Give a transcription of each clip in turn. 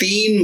3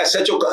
SHO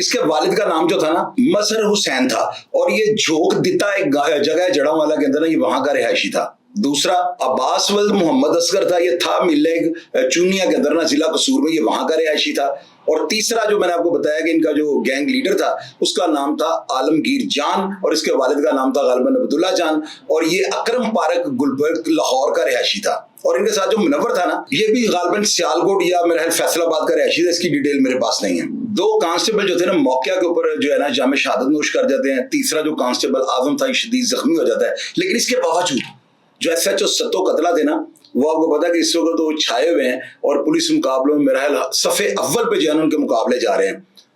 اس کے والد کا نام جو تھا نا مظہر حسین تھا, اور یہ جھوک دتا ایک جگہ ہے جڑاں والا کے اندر نا, یہ وہاں کا رہائشی تھا. دوسرا عباس ولد محمد اصغر تھا, یہ تھا ملے چونیا کے اندر نا ضلع قصور میں, یہ وہاں کا رہائشی تھا. اور تیسرا جو میں نے آپ کو بتایا کہ ان کا جو گینگ لیڈر تھا اس کا نام تھا عالمگیر جان, اور اس کے والد کا نام تھا غالباً عبداللہ جان, اور یہ اکرم پارک گلبرگ لاہور کا رہائشی تھا. اور ان کے ساتھ جو منور تھا نا یہ بھی غالباً سیالکوٹ یا میرا خیال فیصل آباد کا رہائشی تھا, اس کی ڈیٹیل میرے پاس نہیں ہے. 2 کانسٹیبل جو تھے نا موقع کے اوپر جو ہے نا جام شہادت نوش کر جاتے ہیں. تیسرا جو کانسٹیبل اعظم تھا یہ شدید زخمی ہو جاتا ہے. لیکن اس کے باوجود جو ایس ایچ او ستو قتلہ تھے نا وہ آپ کو پتا کہ اس وقت تو چھائے ہوئے ہیں, اور پولیس مقابلوں میں میرا خیال صفحے اول پہ جو ہے نا ان کے مقابلے جا رہے ہیں.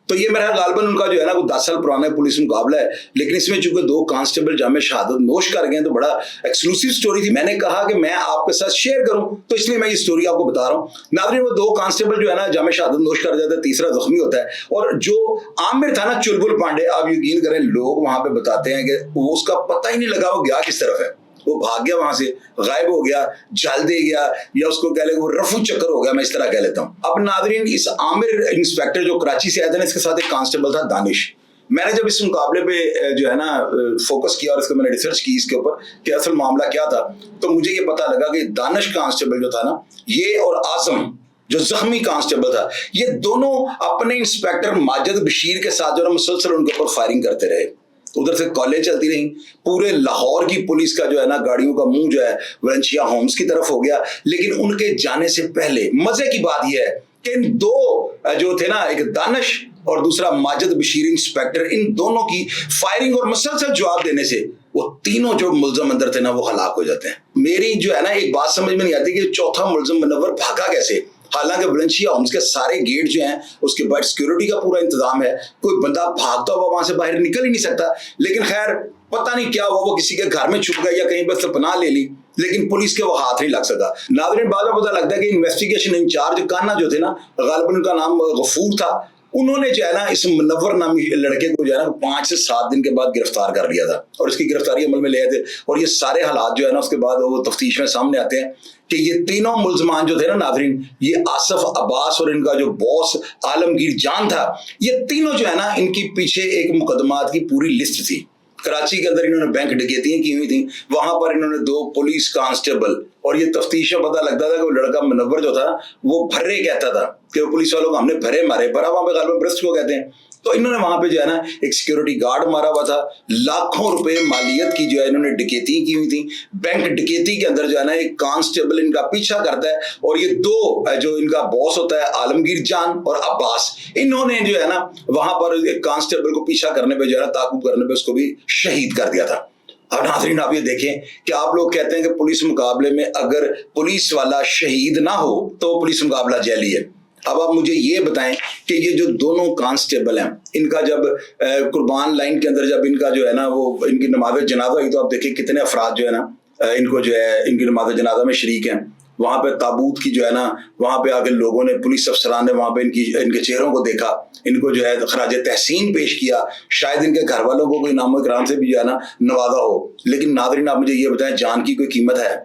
تو یہ میرا غالباً ان کا جو ہے نا وہ 10 سال پرانا پولیس مقابلہ ہے, لیکن اس میں چونکہ 2 کانسٹیبل جامع شہادت نوش کر گئے ہیں تو بڑا ایکسکلوسیو سٹوری تھی. میں نے کہا کہ میں آپ کے ساتھ شیئر کروں, تو اس لیے میں یہ سٹوری آپ کو بتا رہا ہوں. ناظرین وہ 2 کانسٹیبل جو ہے نا جامع شہادت نوش کر جاتے ہیں, تیسرا زخمی ہوتا ہے. اور جو عامر تھا نا چلبل پانڈے, آپ یقین کریں لوگ وہاں پہ بتاتے ہیں کہ وہ اس کا پتہ ہی نہیں لگا وہ گیا کس طرف ہے, وہ بھاگ گیا وہاں سے, غائب ہو گیا, جل دے گیا, یا اس کو کہہ لیں وہ رفو چکر ہو گیا, میں اس طرح کہہ لیتا ہوں. اب ناظرین اس عامر انسپیکٹر جو کراچی سے آئے تھے نا, اس کے ساتھ ایک کانسٹیبل تھا دانش. میں نے جب اس مقابلے پہ جو ہے نا فوکس کیا اور اس کو میں نے ریسرچ کی اس کے اوپر کہ اصل معاملہ کیا تھا, تو مجھے یہ پتا لگا کہ دانش کانسٹیبل جو تھا نا یہ اور اعظم جو زخمی کانسٹیبل تھا, یہ دونوں اپنے انسپیکٹر ماجد بشیر کے ساتھ جو ہے مسلسل ان کے اوپر فائرنگ کرتے رہے. ادھر سے کالیں چلتی رہیں, پورے لاہور کی پولیس کا جو ہے نا گاڑیوں کا منہ جو ہے ولنچیا ہومز کی طرف ہو گیا. لیکن ان کے جانے سے پہلے مزے کی بات یہ ہے کہ ان 2 جو تھے نا, ایک دانش اور دوسرا ماجد بشیر انسپیکٹر, ان دونوں کی فائرنگ اور مسلسل جواب دینے سے وہ تینوں جو ملزم اندر تھے نا وہ ہلاک ہو جاتے ہیں. میری جو ہے نا ایک بات سمجھ میں نہیں آتی کہ چوتھا ملزم منور بھاگا کیسے, حالانکہ ولنچیا ہومز کے سارے گیٹ جو ہیں اس کے بعد سیکیورٹی کا پورا انتظام ہے, کوئی بندہ بھاگتا ہوا وہاں سے باہر نکل ہی نہیں سکتا. لیکن خیر پتہ نہیں کیا ہوا, وہ کسی کے گھر میں چھپ گیا یا کہیں بس پناہ لے لی, لیکن پولیس کے وہ ہاتھ نہیں لگ سکا. ناظرین بعد میں پتہ لگتا ہے کہ انویسٹیگیشن انچارج کانا جو تھے نا, غالباً ان کا نام غفور تھا, انہوں نے جو ہے نا اس منور نامی لڑکے کو جو ہے نا 5 سے 7 دن کے بعد گرفتار کر لیا تھا, اور اس کی گرفتاری عمل میں لے آئے تھے. اور یہ سارے حالات جو ہے نا اس کے بعد وہ تفتیش میں سامنے آتے ہیں کہ یہ تینوں ملزمان جو تھے نا ناظرین, یہ آصف عباس اور ان کا جو باس عالمگیر جان تھا, یہ تینوں جو ہے نا ان کی پیچھے ایک مقدمات کی پوری لسٹ تھی. کراچی کے اندر انہوں نے بینک ڈکیتیاں کی ہوئی تھیں, وہاں پر انہوں نے 2 پولیس کانسٹیبل, اور یہ تفتیش میں پتہ لگتا تھا کہ وہ لڑکا منور جو تھا وہ بھرے کہتا تھا کہ وہ پولیس والوں کو ہم نے بھرے مارے, بھرا وہاں پہ غالباً برسٹ کو کہتے ہیں. تو انہوں نے وہاں پہ جو ہے نا ایک سیکیورٹی گارڈ مارا ہوا تھا, لاکھوں روپے مالیت کی جو ہے انہوں نے ڈکیتی کی ہوئی تھی. بینک ڈکیتی کے اندر جو ہے نا ایک کانسٹیبل ان کا پیچھا کرتا ہے, اور یہ 2 جو ان کا باس ہوتا ہے عالمگیر جان اور عباس, انہوں نے جو ہے نا وہاں پر ایک کانسٹیبل کو پیچھا کرنے پہ جو ہے نا تعاقب کرنے پہ اس کو بھی شہید کر دیا تھا. اب ناظرین آپ یہ دیکھیں کہ آپ لوگ کہتے ہیں کہ پولیس مقابلے میں اگر پولیس والا شہید نہ ہو تو پولیس مقابلہ جعلی ہے. اب آپ مجھے یہ بتائیں کہ یہ جو دونوں کانسٹیبل ہیں, ان کا جب قربان لائن کے اندر جب ان کا جو ہے نا وہ ان کی نماز جنازہ ہوئی, تو آپ دیکھیں کتنے افراد جو ہے نا ان کو جو ہے ان کی نماز جنازہ میں شریک ہیں. وہاں پہ تابوت کی جو ہے نا وہاں پہ آ کے لوگوں نے, پولیس افسران نے وہاں پہ ان کے چہروں کو دیکھا, ان کو جو ہے خراج تحسین پیش کیا, شاید ان کے گھر والوں کو کوئی نام و اکرام سے بھی جو ہے نا نوازا ہو. لیکن ناظرین آپ مجھے یہ بتائیں, جان کی کوئی قیمت ہے؟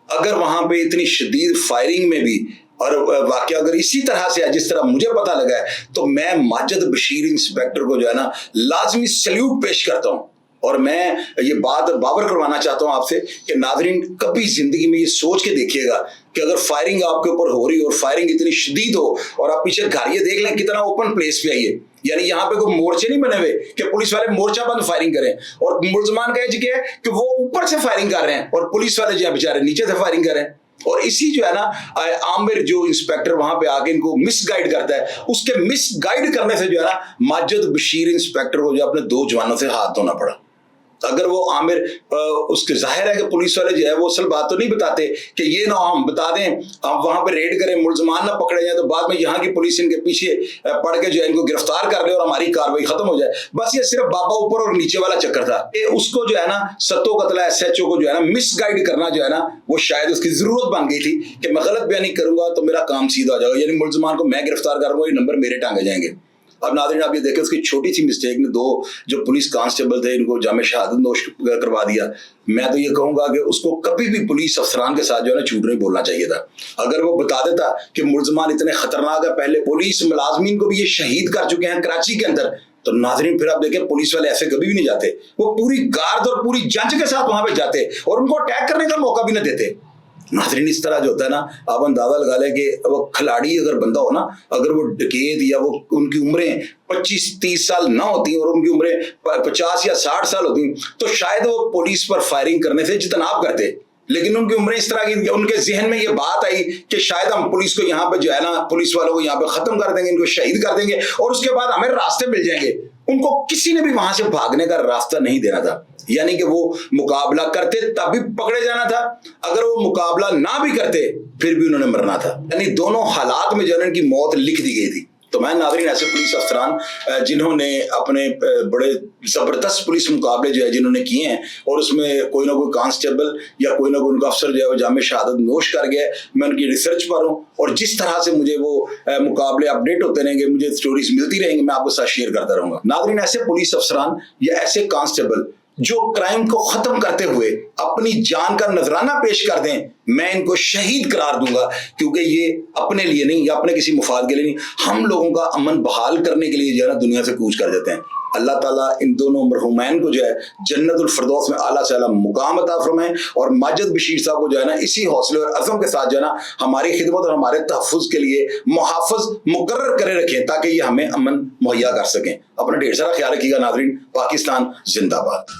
اگر وہاں پہ اتنی شدید فائرنگ میں بھی, اور واقعہ اگر اسی طرح سے ہے جس طرح مجھے پتا لگا ہے, تو میں ماجد بشیر انسپیکٹر کو جو ہے نا لازمی سلیوٹ پیش کرتا ہوں. اور میں یہ بات باور کروانا چاہتا ہوں آپ سے کہ ناظرین کبھی زندگی میں یہ سوچ کے دیکھیے گا کہ اگر فائرنگ آپ کے اوپر ہو رہی ہو اور فائرنگ اتنی شدید ہو, اور آپ پیچھے گھر یہ دیکھ لیں کتنا اوپن پلیس پہ آئیے, یعنی یہاں پہ کوئی مورچے نہیں بنے ہوئے کہ پولیس والے مورچہ بند فائرنگ کریں, اور ملزمان کا یہ ہے کہ وہ اوپر سے فائرنگ کر رہے ہیں اور پولیس والے جو ہے بیچارے نیچے سے فائرنگ کر رہے ہیں. اور اسی جو ہے نا عامر جو انسپیکٹر وہاں پہ آ کے ان کو مس گائیڈ کرتا ہے, اس کے مس گائیڈ کرنے سے جو ہے نا ماجد بشیر انسپیکٹر کو جو اپنے 2 جوانوں سے ہاتھ دھونا پڑا. اگر وہ عامر اس کے ظاہر ہے کہ پولیس والے جو ہے وہ اصل بات تو نہیں بتاتے کہ یہ نہ ہم بتا دیں, ہم وہاں پہ ریڈ کریں, ملزمان نہ پکڑے جائیں, تو بعد میں یہاں کی پولیس ان کے پیچھے پڑ کے جو ہے ان کو گرفتار کر لے اور ہماری کاروائی ختم ہو جائے. بس یہ صرف بابا اوپر اور نیچے والا چکر تھا. اس کو جو ہے نا ستو قتلہ ایس ایچ او کو جو ہے نا مس گائیڈ کرنا جو ہے نا وہ شاید اس کی ضرورت بن گئی تھی کہ میں غلط بیانی کروں گا تو میرا کام سیدھا ہو جائے گا, یعنی ملزمان کو میں گرفتار کر رہا ہوں, یہ نمبر میرے ٹانگے جائیں گے. اب ناظرین آپ یہ دیکھیں اس کی چھوٹی سی مسٹیک نے 2 جو پولیس کانسٹیبل تھے ان کو جامع شہادت نوش کروا دیا. میں تو یہ کہوں گا کہ اس کو کبھی بھی پولیس افسران کے ساتھ جو ہے نا جھوٹ نہیں بولنا چاہیے تھا. اگر وہ بتا دیتا کہ ملزمان اتنے خطرناک ہے, پہلے پولیس ملازمین کو بھی یہ شہید کر چکے ہیں کراچی کے اندر, تو ناظرین پھر آپ دیکھیں پولیس والے ایسے کبھی بھی نہیں جاتے, وہ پوری گارد اور پوری جنج کے ساتھ وہاں پہ جاتے اور ان کو اٹیک کرنے کا موقع بھی نہ دیتے. ناظرین اس طرح جو ہوتا ہے نا, آپ اندازہ لگا لیں کہ وہ کھلاڑی اگر بندہ ہو نا, اگر وہ ڈکیت یا وہ ان کی عمریں 25-30 سال نہ ہوتی اور ان کی عمریں 50 یا 60 سال ہوتی تو شاید وہ پولیس پر فائرنگ کرنے سے اجتناب کرتے. لیکن ان کی عمریں اس طرح کی, ان کے ذہن میں یہ بات آئی کہ شاید ہم پولیس کو یہاں پہ جو ہے نا, پولیس والوں کو یہاں پہ ختم کر دیں گے, ان کو شہید کر دیں گے اور اس کے بعد ہمیں راستے مل جائیں گے. ان کو کسی نے بھی وہاں سے بھاگنے کا راستہ نہیں دینا تھا, یعنی کہ وہ مقابلہ کرتے تب بھی پکڑے جانا تھا, اگر وہ مقابلہ نہ بھی کرتے پھر بھی انہوں نے مرنا تھا. یعنی دونوں حالات میں جو ہے ان کی موت لکھ دی گئی تھی. تو میں ناظرین ایسے پولیس افسران جنہوں نے اپنے بڑے زبردست پولیس مقابلے جو ہے جنہوں نے کیے ہیں اور اس میں کوئی نہ کوئی کانسٹیبل یا کوئی نہ کوئی ان کا افسر جو ہے وہ جامع شہادت نوش کر گیا ہے, میں ان کی ریسرچ پر ہوں اور جس طرح سے مجھے وہ مقابلے اپڈیٹ ہوتے رہیں گے, مجھے سٹوریز ملتی رہیں گی, میں آپ کے ساتھ شیئر کرتا رہوں گا. ناظرین ایسے پولیس افسران یا ایسے کانسٹیبل جو کرائم کو ختم کرتے ہوئے اپنی جان کا نذرانہ پیش کر دیں, میں ان کو شہید قرار دوں گا, کیونکہ یہ اپنے لیے نہیں یا اپنے کسی مفاد کے لیے نہیں, ہم لوگوں کا امن بحال کرنے کے لیے جو ہے نا دنیا سے کوچ کر دیتے ہیں. اللہ تعالیٰ ان دونوں مرحومین کو جو ہے جنت الفردوس میں اعلیٰ سے اعلیٰ مقام عطا فرمائیں اور ماجد بشیر صاحب کو جو ہے نا اسی حوصلے اور عزم کے ساتھ جو ہے نا ہماری خدمت اور ہمارے تحفظ کے لیے محافظ مقرر کرے رکھیں تاکہ یہ ہمیں امن مہیا کر سکیں. اپنا ڈھیر سارا خیال رکھیے گا ناظرین. پاکستان زندہ باد.